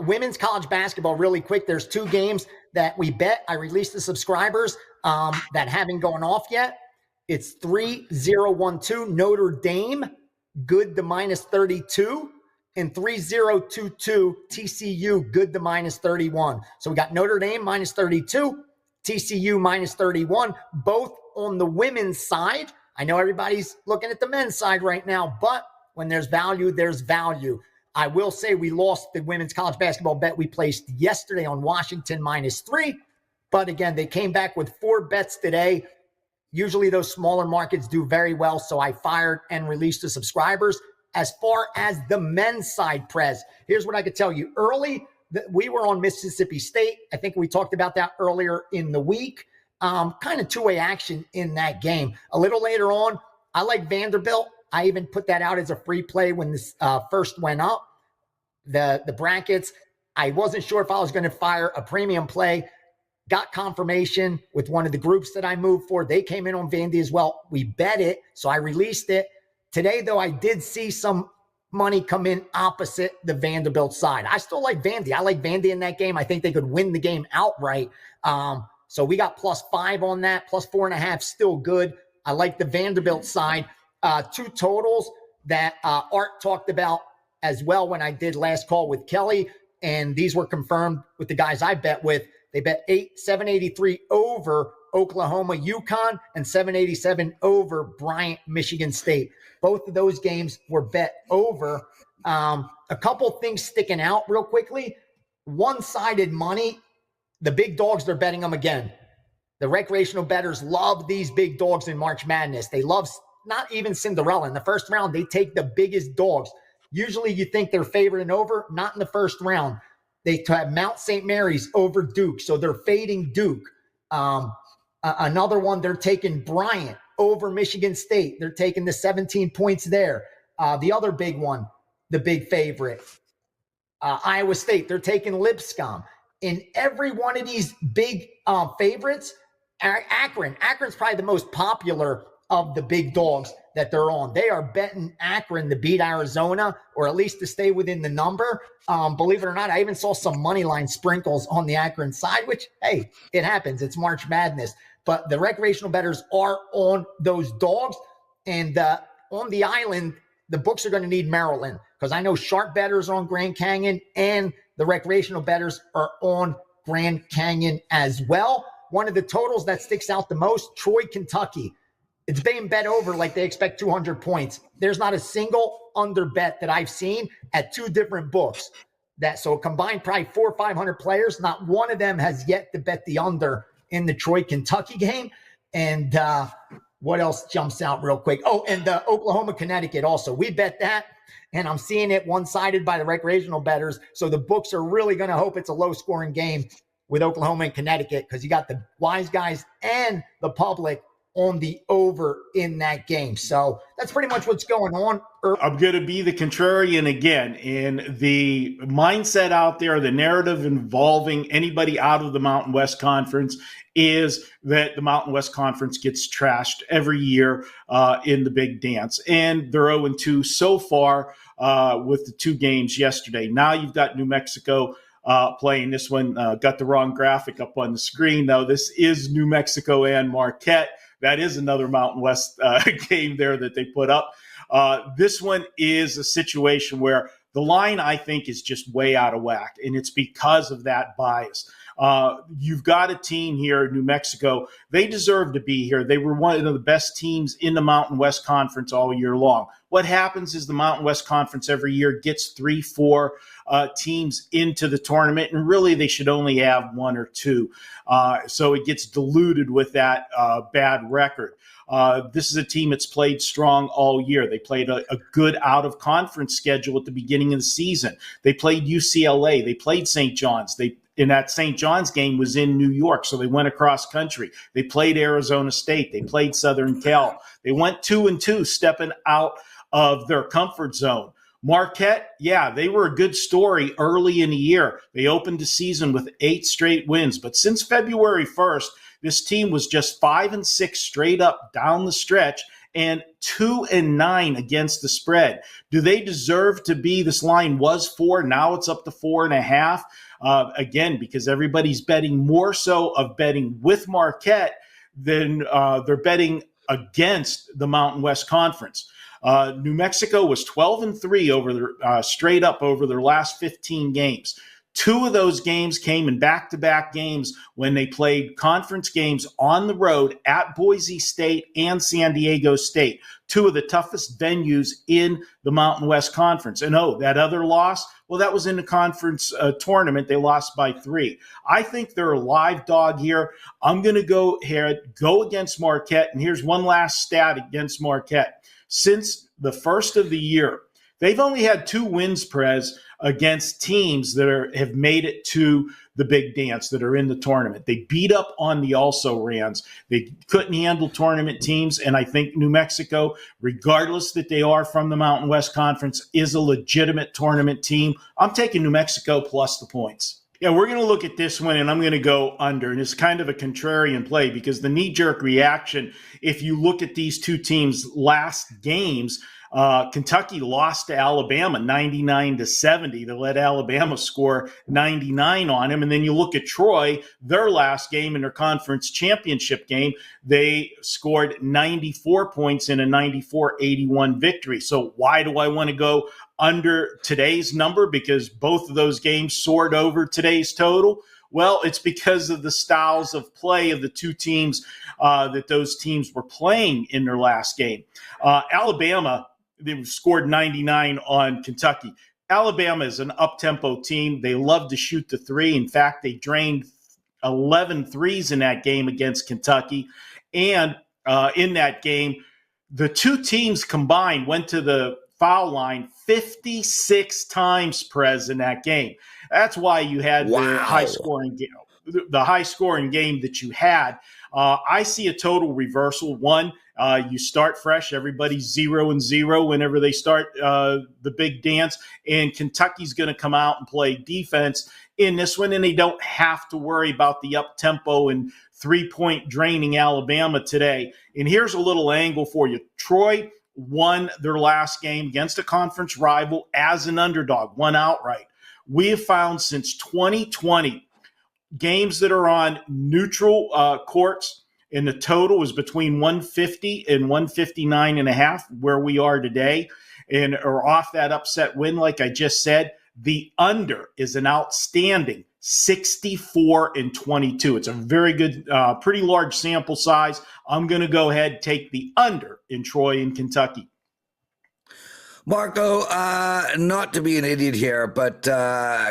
women's college basketball really quick. There's 2 games that we bet. I released the subscribers that haven't gone off yet. It's 3012 Notre Dame, good to -32, and 3022 TCU, good to -31. So we got Notre Dame -32, TCU -31, both on the women's side. I know everybody's looking at the men's side right now, but when there's value, there's value. I will say we lost the women's college basketball bet we placed yesterday on Washington -3. But again, they came back with 4 bets today. Usually those smaller markets do very well, so I fired and released the subscribers. As far as the men's side, Prez, here's what I could tell you. Early, we were on Mississippi State. I think we talked about that earlier in the week. Kind of two-way action in that game. A little later on, I like Vanderbilt. I even put that out as a free play when this first went up. The brackets, I wasn't sure if I was going to fire a premium play. Got confirmation with one of the groups that I moved for. They came in on Vandy as well. We bet it, so I released it. Today, though, I did see some money come in opposite the Vanderbilt side. I still like Vandy. I like Vandy in that game. I think they could win the game outright. So we got +5 on that, +4.5, still good. I like the Vanderbilt side. 2 totals that Art talked about as well when I did last call with Kelly, and these were confirmed with the guys I bet with. They bet 783 over Oklahoma, UConn, and 787 over Bryant, Michigan State. Both of those games were bet over. A couple things sticking out real quickly. One-sided money. The big dogs, they're betting them again. The recreational bettors love these big dogs in March Madness. They love not even Cinderella. In the first round, they take the biggest dogs. Usually you think they're favored and over, not in the first round. They have Mount St. Mary's over Duke, so they're fading Duke. Another one, they're taking Bryant over Michigan State. They're taking the 17 points there. The other big one, the big favorite, Iowa State, they're taking Lipscomb. In every one of these big favorites, Akron's probably the most popular of the big dogs that they're on. They are betting Akron to beat Arizona, or at least to stay within the number. Believe it or not, I even saw some money line sprinkles on the Akron side, which, hey, it happens. It's March Madness. But the recreational bettors are on those dogs. And on the island, the books are going to need Maryland, because I know sharp bettors are on Grand Canyon, and the recreational bettors are on Grand Canyon as well. One of the totals that sticks out the most, Troy, Kentucky. It's being bet over like they expect 200 points. There's not a single under bet that I've seen at 2 different books. So combined probably 400 or 500 players. Not one of them has yet to bet the under in the Troy, Kentucky game. And what else jumps out real quick? Oh, and the Oklahoma, Connecticut also. We bet that, and I'm seeing it one-sided by the recreational bettors. So the books are really going to hope it's a low-scoring game with Oklahoma and Connecticut, because you got the wise guys and the public on the over in that game. So that's pretty much what's going on. I'm going to be the contrarian again. In the mindset out there, the narrative involving anybody out of the Mountain West Conference is that the Mountain West Conference gets trashed every year in the big dance. And they're 0-2 so far with the 2 games yesterday. Now you've got New Mexico playing this one. Got the wrong graphic up on the screen, though. This is New Mexico and Marquette. That is another Mountain West game there that they put up. This one is a situation where the line, I think, is just way out of whack, and it's because of that bias. You've got a team here, New Mexico. They deserve to be here. They were one of the best teams in the Mountain West Conference all year long. What happens is the Mountain West Conference every year gets 3-4 teams into the tournament, and really they should only have 1 or 2. So it gets diluted with that bad record. This is a team that's played strong all year. They played a good out-of-conference schedule at the beginning of the season. They played UCLA. They played St. John's. In that St. John's game was in New York, so they went across country. They played Arizona State. They played Southern Cal. They went 2-2, stepping out of their comfort zone. Marquette, yeah, they were a good story early in the year. They opened the season with 8 straight wins, but since February 1st, this team was just 5-6 straight up down the stretch, and 2-9 against the spread. Do they deserve to be? This line was 4. Now it's up to 4.5. Again, because everybody's betting more so of betting with Marquette than they're betting against the Mountain West Conference. New Mexico was 12-3 over their straight up over their last 15 games. 2 of those games came in back-to-back games when they played conference games on the road at Boise State and San Diego State, 2 of the toughest venues in the Mountain West Conference. And that other loss, well, that was in the conference tournament. They lost by 3. I think they're a live dog here. I'm going to go against Marquette. And here's one last stat against Marquette. Since the first of the year, they've only had 2 wins, Prez, against teams that have made it to the big dance, that are in the tournament. They beat up on the also-rans. They couldn't handle tournament teams, and I think New Mexico, regardless that they are from the Mountain West Conference, is a legitimate tournament team. I'm taking New Mexico plus the points. Yeah, we're going to look at this one, and I'm going to go under. And it's kind of a contrarian play because the knee-jerk reaction, if you look at these 2 teams' last games, Kentucky lost to Alabama 99-70. They let Alabama score 99 on him. And then you look at Troy, their last game in their conference championship game, they scored 94 points in a 94-81 victory. So why do I want to go under today's number? Because both of those games soared over today's total. Well, it's because of the styles of play of the 2 teams that those teams were playing in their last game. Alabama, they scored 99 on Kentucky. Alabama is an up-tempo team. They love to shoot the 3. In fact, they drained 11 threes in that game against Kentucky. And in that game, the 2 teams combined went to the foul line 56 times, Prez, in that game. That's why you had the high-scoring game that you had. I see a total reversal. One, you start fresh. Everybody's 0-0 whenever they start the big dance. And Kentucky's going to come out and play defense in this one, and they don't have to worry about the up-tempo and 3-point draining Alabama today. And here's a little angle for you. Troy won their last game against a conference rival as an underdog, won outright. We have found since 2020 games that are on neutral courts, and the total is between 150 and 159.5, where we are today, and are off that upset win, like I just said. The under is an outstanding 64-22. It's a very good, pretty large sample size. I'm going to go ahead and take the under in Troy and Kentucky. Marco, not to be an idiot here, but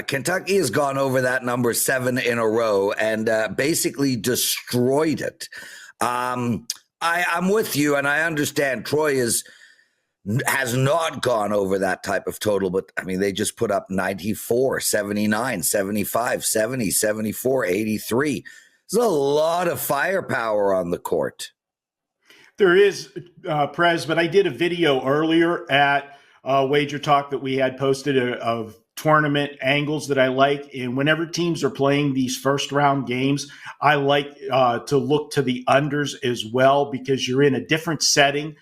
Kentucky has gone over that number 7 in a row and basically destroyed it. I'm with you, and I understand Troy has not gone over that type of total, but I mean, they just put up 94, 79, 75, 70, 74, 83. There's a lot of firepower on the court. There is, Prez, but I did a video earlier at WagerTalk that we had posted of tournament angles that I like. And whenever teams are playing these first round games, I like to look to the unders as well, because you're in a different setting.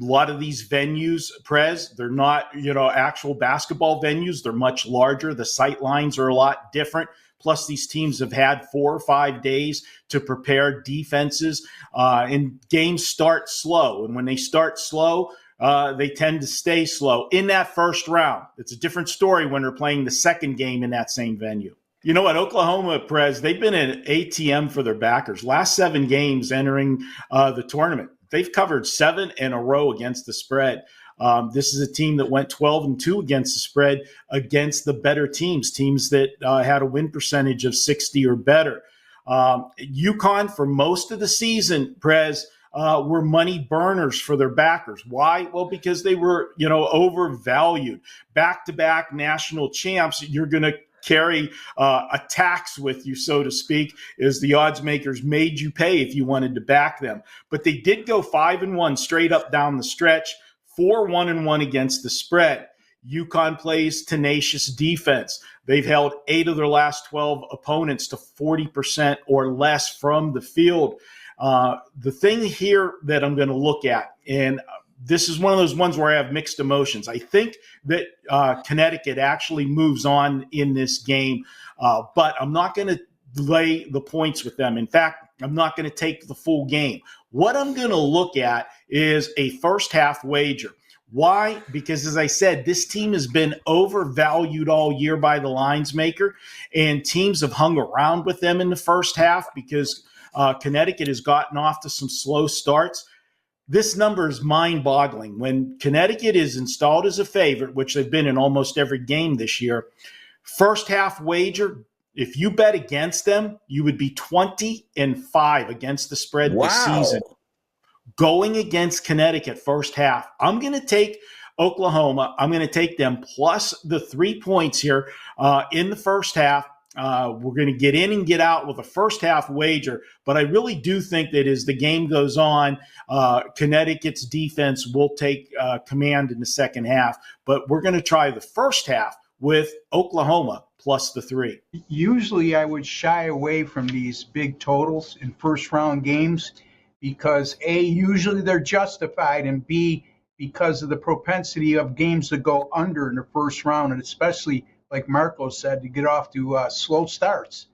A lot of these venues, Prez, they're not, actual basketball venues. They're much larger. The sight lines are a lot different. Plus, these teams have had 4 or 5 days to prepare defenses, and games start slow. And when they start slow, they tend to stay slow in that first round. It's a different story when they're playing the second game in that same venue. You know what? Oklahoma, Prez, they've been an ATM for their backers. Last 7 games entering the tournament, they've covered 7 in a row against the spread. This is a team that went 12-2 against the spread against the better teams that had a win percentage of 60 or better. UConn, for most of the season, Prez, were money burners for their backers. Why? Well, because they were, overvalued. Back-to-back national champs, you're going to carry a tax with you, so to speak, as the odds makers made you pay if you wanted to back them. But they did go 5-1 straight up down the stretch, 4-1-1 against the spread. UConn plays tenacious defense. They've held 8 of their last 12 opponents to 40% or less from the field. The thing here that I'm going to look at, and this is one of those ones where I have mixed emotions. I think that Connecticut actually moves on in this game, but I'm not going to lay the points with them. In fact, I'm not going to take the full game. What I'm going to look at is a first half wager. Why? Because, as I said, this team has been overvalued all year by the lines maker, and teams have hung around with them in the first half because Connecticut has gotten off to some slow starts. This number is mind-boggling. When Connecticut is installed as a favorite, which they've been in almost every game this year, first half wager, if you bet against them, you would be 20-5 against the spread this season. Going against Connecticut first half, I'm going to take Oklahoma. I'm going to take them plus the 3 points here in the first half. We're going to get in and get out with a first half wager, but I really do think that as the game goes on, Connecticut's defense will take command in the second half. But we're going to try the first half with Oklahoma plus the 3. Usually I would shy away from these big totals in first round games because A, usually they're justified, and B, because of the propensity of games to go under in the first round, and especially, like Marco said, to get off to slow starts.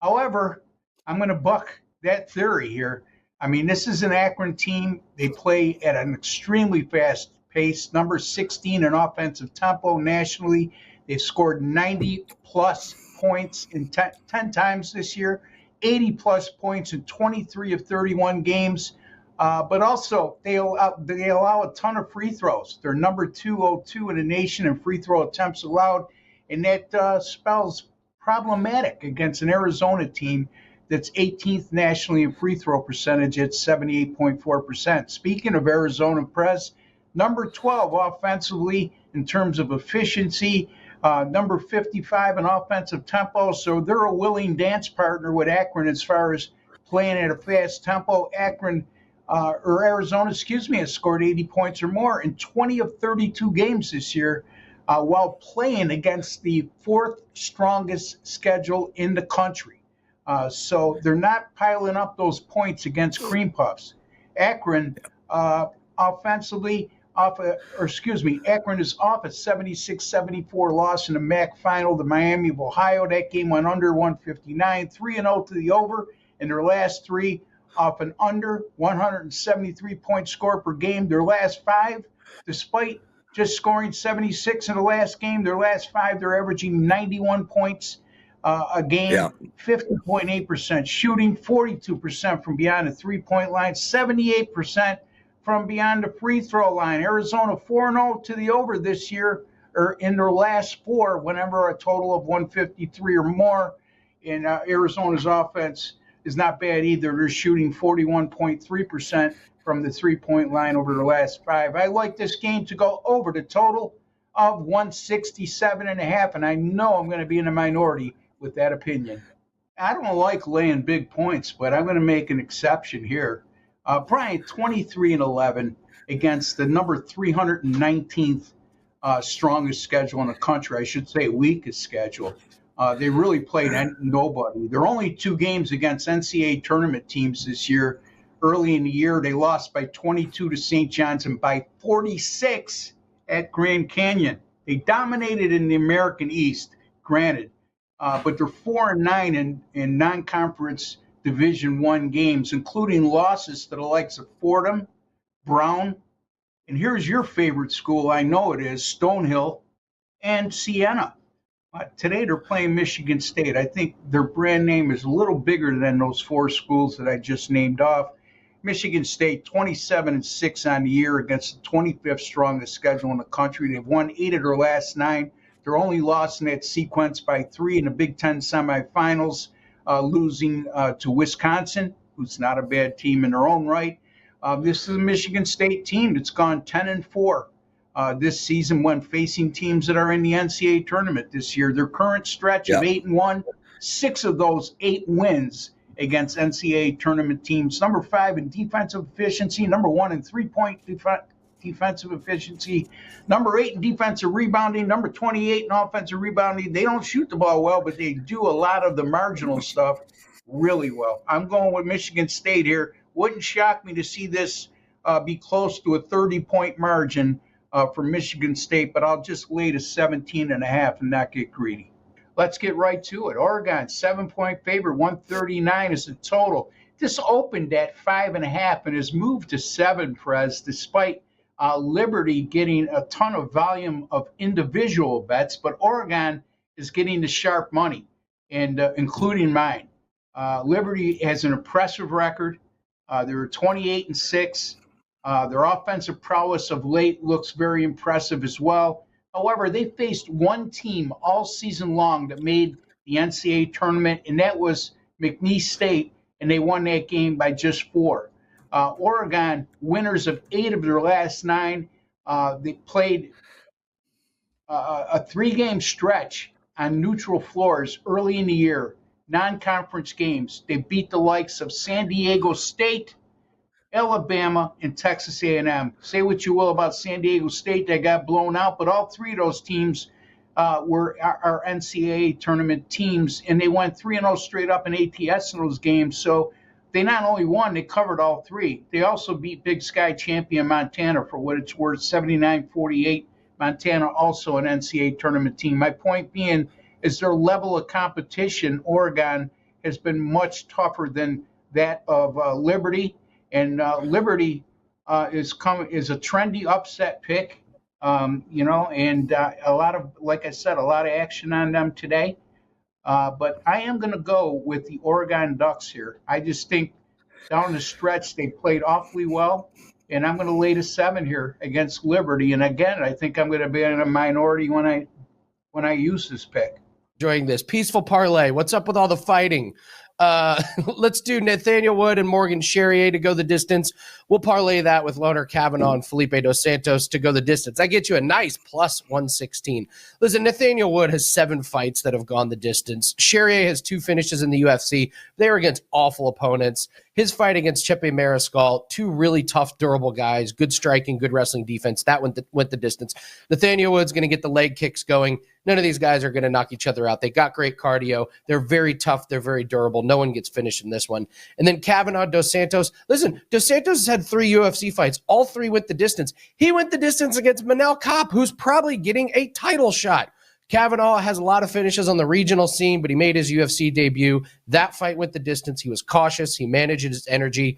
However, I'm going to buck that theory here. I mean, this is an Akron team. They play at an extremely fast pace, number 16 in offensive tempo nationally. They've scored 90-plus points in 10 times this year, 80-plus points in 23 of 31 games. But also, they allow a ton of free throws. They're number 202 in the nation in free throw attempts allowed, and that spells problematic against an Arizona team that's 18th nationally in free throw percentage at 78.4%. Speaking of Arizona, Prez, number 12 offensively in terms of efficiency, number 55 in offensive tempo. So they're a willing dance partner with Akron as far as playing at a fast tempo. Arizona, has scored 80 points or more in 20 of 32 games this year, while playing against the fourth strongest schedule in the country. So they're not piling up those points against cream puffs. Akron offensively, Akron is off a 76-74 loss in the MAC final to Miami of Ohio. That game went under 159, 3-0 to the over in their last 3, off an under 173-point score per game. Their last 5, despite just scoring 76 in the last game, their last 5, they're averaging 91 points a game, 50.8% shooting, 42% from beyond the three-point line, 78% from beyond the free throw line. Arizona 4-0 to the over this year, or in their last 4, whenever a total of 153 or more. And Arizona's offense is not bad either. They're shooting 41.3% from the three-point line over the last 5. I like this game to go over the total of 167.5, and I know I'm going to be in the minority with that opinion. I don't like laying big points, but I'm going to make an exception here. Bryant, 23-11 against the number 319th strongest schedule in the country. I should say weakest schedule. They really played nobody. There are only 2 games against NCAA tournament teams this year. Early in the year, they lost by 22 to St. John's and by 46 at Grand Canyon. They dominated in the American East, granted, but they're 4-9 in non-conference Division I games, including losses to the likes of Fordham, Brown, and here's your favorite school, I know it is, Stonehill, and Siena. Today they're playing Michigan State. I think their brand name is a little bigger than those 4 schools that I just named off. Michigan State, 27-6 on the year against the 25th strongest schedule in the country. They've won 8 of their last 9. They're only lost in that sequence by 3 in the Big Ten semifinals, losing to Wisconsin, who's not a bad team in their own right. This is a Michigan State team that's gone 10-4 this season when facing teams that are in the NCAA tournament this year. Their current stretch of 8-1, 6 of those 8 wins against NCAA tournament teams. Number 5 in defensive efficiency, number 1 in three-point defensive efficiency, number 8 in defensive rebounding, number 28 in offensive rebounding. They don't shoot the ball well, but they do a lot of the marginal stuff really well. I'm going with Michigan State here Wouldn't shock me to see this be close to a 30-point margin for Michigan State, but I'll just lay to 17.5 and not get greedy. Let's get right to it. Oregon, 7-point favorite, 139 is the total. This opened at 5.5 and has moved to 7, Prez, despite Liberty getting a ton of volume of individual bets, but Oregon is getting the sharp money, and including mine. Liberty has an impressive record. They're 28-6. Their offensive prowess of late looks very impressive as well. However, they faced one team all season long that made the NCAA tournament, and that was McNeese State, and they won that game by just 4. Oregon, winners of 8 of their last 9. They played a 3-game stretch on neutral floors early in the year, non-conference games. They beat the likes of San Diego State, Alabama, and Texas A&M. Say what you will about San Diego State, they got blown out, but all 3 of those teams were our NCAA tournament teams, and they went 3-0 straight up in ATS in those games. So they not only won, they covered all 3. They also beat Big Sky champion Montana for what it's worth, 79-48. Montana also an NCAA tournament team. My point being is their level of competition, Oregon, has been much tougher than that of Liberty. And Liberty is a trendy upset pick, and a lot of, like I said, a lot of action on them today. But I am going to go with the Oregon Ducks here. I just think down the stretch they played awfully well, and I'm going to lay to 7 here against Liberty. And again, I think I'm going to be in a minority when I use this pick. Enjoying this peaceful parlay. What's up with all the fighting? Let's do Nathaniel Wood and Morgan Charrier to go the distance. We'll parlay that with Loner Kavanaugh and Felipe Dos Santos to go the distance. I get you a nice plus 116. Listen, Nathaniel Wood has 7 fights that have gone the distance. Charrier has 2 finishes in the UFC. They were against awful opponents. His fight against Chepe Mariscal, 2 really tough, durable guys, good striking, good wrestling defense. That went the distance. Nathaniel Wood's going to get the leg kicks going. None of these guys are going to knock each other out. They got great cardio. They're very tough. They're very durable. No one gets finished in this one. And then Kavanaugh, Dos Santos. Listen, Dos Santos has had 3 UFC fights. All 3 went the distance. He went the distance against Manel Kopp, who's probably getting a title shot. Kavanaugh has a lot of finishes on the regional scene, but he made his UFC debut. That fight went the distance. He was cautious. He managed his energy.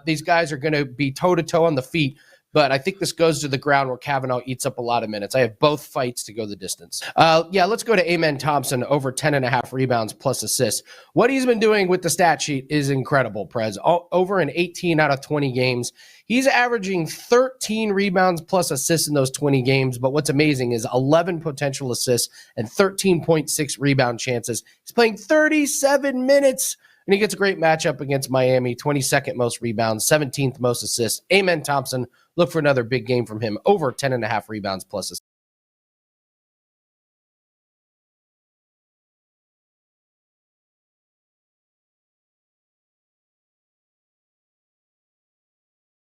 These guys are going to be toe-to-toe on the feet, but I think this goes to the ground where Kavanaugh eats up a lot of minutes. I have both fights to go the distance. Let's go to Amen Thompson, over 10.5 rebounds plus assists. What he's been doing with the stat sheet is incredible, Prez. Over in 18 out of 20 games. He's averaging 13 rebounds plus assists in those 20 games, but what's amazing is 11 potential assists and 13.6 rebound chances. He's playing 37 minutes, and he gets a great matchup against Miami, 22nd most rebounds, 17th most assists. Amen Thompson, look for another big game from him, over 10.5 rebounds plus assists.